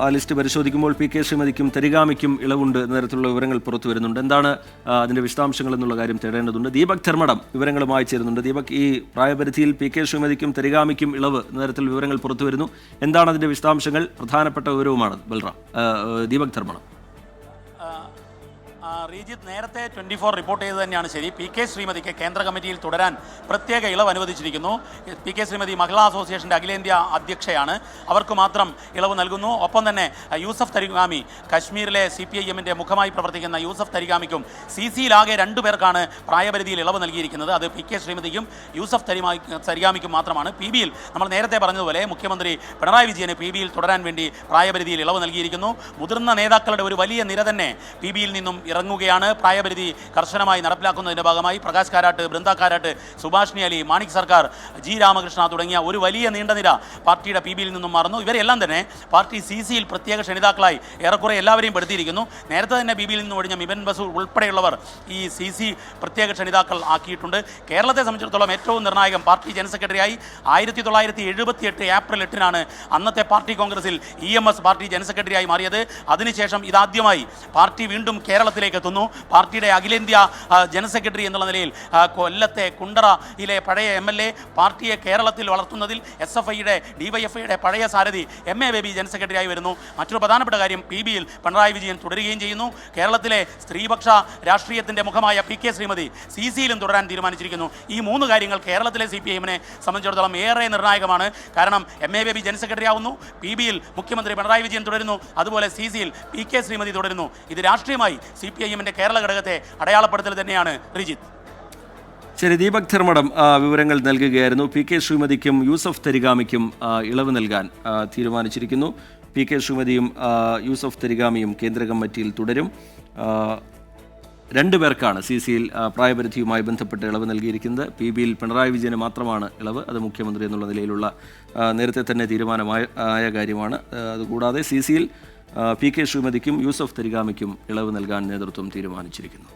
ആ ലിസ്റ്റ് പരിശോധിക്കുമ്പോൾ P K ശ്രീമതിക്കും തരിഗാമിക്കും ഇളവുണ്ട് എന്ന തരത്തിലുള്ള വിവരങ്ങൾ പുറത്തു വരുന്നുണ്ട്. എന്താണ് അതിൻ്റെ വിശദാംശങ്ങൾ എന്നുള്ള കാര്യം തേടേണ്ടതുണ്ട്. ദീപക് ധർമ്മടം വിവരങ്ങളുമായി ചേരുന്നുണ്ട്. ദീപക്, ഈ പ്രായപരിധിയിൽ പി കെ ശ്രീമതിക്കും തരിഗാമിക്കും ഇളവ് എന്ന തരത്തിൽ വിവരങ്ങൾ പുറത്തു വരുന്നു. എന്താണ് അതിൻ്റെ വിശദാംശങ്ങൾ? പ്രധാനപ്പെട്ട വിവരവുമാണ് ബൽറാം. ദീപക് ധർമ്മടം. റീജിത്ത്, നേരത്തെ 24 റിപ്പോർട്ട് ചെയ്ത് തന്നെയാണ് ശരി. പി കെ ശ്രീമതിക്ക് കേന്ദ്ര കമ്മിറ്റിയിൽ തുടരാൻ പ്രത്യേക ഇളവ് അനുവദിച്ചിരിക്കുന്നു. പി കെ ശ്രീമതി മഹിളാ അസോസിയേഷൻ്റെ അഖിലേന്ത്യാ അധ്യക്ഷയാണ്. അവർക്ക് മാത്രം ഇളവ് നൽകുന്നു. ഒപ്പം തന്നെ യൂസഫ് തരിഗാമി, കശ്മീരിലെ CPIM-ൻ്റെ മുഖമായി പ്രവർത്തിക്കുന്ന യൂസഫ് തരിഗാമിക്കും CC-യിലാകെ 2 പേർക്കാണ് പ്രായപരിധിയിൽ ഇളവ് നൽകിയിരിക്കുന്നത്. അത് പി കെ ശ്രീമതിക്കും യൂസഫ് തരിഗാമിക്കും മാത്രമാണ്. PB-യിൽ നമ്മൾ നേരത്തെ പറഞ്ഞതുപോലെ മുഖ്യമന്ത്രി പിണറായി വിജയന് PB-യിൽ തുടരാൻ വേണ്ടി പ്രായപരിധിയിൽ ഇളവ് നൽകിയിരിക്കുന്നു. മുതിർന്ന നേതാക്കളുടെ ഒരു വലിയ നിര തന്നെ PB-യിൽ നിന്നും ഇറങ്ങുകയാണ്. പ്രായപരിധി കർശനമായി നടപ്പിലാക്കുന്നതിൻ്റെ ഭാഗമായി പ്രകാശ് കാരാട്ട്, ബൃന്ദ കാരാട്ട്, സുഭാഷിണി അലി, മാണിക് സർക്കാർ, G രാമകൃഷ്ണ തുടങ്ങിയ ഒരു വലിയ നീണ്ട നിര പാർട്ടിയുടെ PB-യിൽ നിന്നും മാറുന്നു. ഇവരെല്ലാം തന്നെ പാർട്ടി CC-യിൽ പ്രത്യേക ക്ഷണിതാക്കളായി ഏറെക്കുറെ എല്ലാവരെയും പെടുത്തിയിരിക്കുന്നു. നേരത്തെ തന്നെ PB-യിൽ നിന്ന് ഒഴിഞ്ഞ മിബൻ ബസൂർ ഉൾപ്പെടെയുള്ളവർ ഈ CC പ്രത്യേക ക്ഷണിതാക്കൾ ആക്കിയിട്ടുണ്ട്. കേരളത്തെ സംബന്ധിച്ചിടത്തോളം ഏറ്റവും നിർണായകം, പാർട്ടി ജനറൽ സെക്രട്ടറിയായി 1978 ഏപ്രിൽ 8-നാണ് അന്നത്തെ പാർട്ടി കോൺഗ്രസിൽ EMS പാർട്ടി ജനറൽ സെക്രട്ടറിയായി മാറിയത്. അതിനുശേഷം ഇതാദ്യമായി പാർട്ടി വീണ്ടും കേരളത്തിലേക്ക് എത്തുന്നു. പാർട്ടിയുടെ അഖിലേന്ത്യാ ജനറൽ സെക്രട്ടറി എന്നുള്ള നിലയിൽ കൊല്ലത്തെ കുണ്ടറയിലെ പഴയ MLA, പാർട്ടിയെ കേരളത്തിൽ വളർത്തുന്നതിൽ SFIയുടെ DYFIയുടെ പഴയ സാരഥി MA ബേബി ജനറൽ സെക്രട്ടറിയായി വരുന്നു. മറ്റൊരു പ്രധാനപ്പെട്ട കാര്യം, PB-യിൽ പിണറായി വിജയൻ തുടരുകയും ചെയ്യുന്നു. കേരളത്തിലെ സ്ത്രീപക്ഷ രാഷ്ട്രീയത്തിൻ്റെ മുഖമായ പി കെ ശ്രീമതി CC-യിലും തുടരാൻ തീരുമാനിച്ചിരിക്കുന്നു. ഈ 3 കാര്യങ്ങൾ കേരളത്തിലെ CPIM-നെ സംബന്ധിച്ചിടത്തോളം ഏറെ നിർണായകമാണ്. കാരണം MA ബേബി ജനറൽ സെക്രട്ടറി ആവുന്നു, PB-യിൽ മുഖ്യമന്ത്രി പിണറായി വിജയൻ തുടരുന്നു, അതുപോലെ CC-യിൽ പി കെ ശ്രീമതി തുടരുന്നു. ഇത് രാഷ്ട്രീയമായി CPIM-ന്റെ കേരള ഘടകത്തെ അടയാളപ്പെടുത്തൽ തന്നെയാണ്. റിജിത്ത്. ശരി, ദീപക് ധർമ്മടം വിവരങ്ങൾ നൽകുകയായിരുന്നു. പി കെ ശ്രീമതിക്കും യൂസഫ് തരിഗാമിക്കും ഇളവ് നൽകാൻ തീരുമാനിച്ചിരിക്കുന്നു. പി കെ ശ്രീമതിയും യൂസഫ് തരിഗാമിയും കേന്ദ്ര കമ്മിറ്റിയിൽ തുടരും. 2 പേർക്കാണ് CC-യിൽ പ്രായപരിധിയുമായി ബന്ധപ്പെട്ട് ഇളവ് നൽകിയിരിക്കുന്നത്. PB-യിൽ പിണറായി വിജയന് മാത്രമാണ് ഇളവ്. അത് മുഖ്യമന്ത്രി എന്നുള്ള നിലയിലുള്ള നേരത്തെ തന്നെ തീരുമാനമായ കാര്യമാണ്. അതുകൂടാതെ CC-യിൽ പി കെ ശ്രീമതിക്കും യൂസഫ് തരിഗാമിക്കും ഇളവ് നൽകാൻ നേതൃത്വം തീരുമാനിച്ചിരിക്കുന്നു.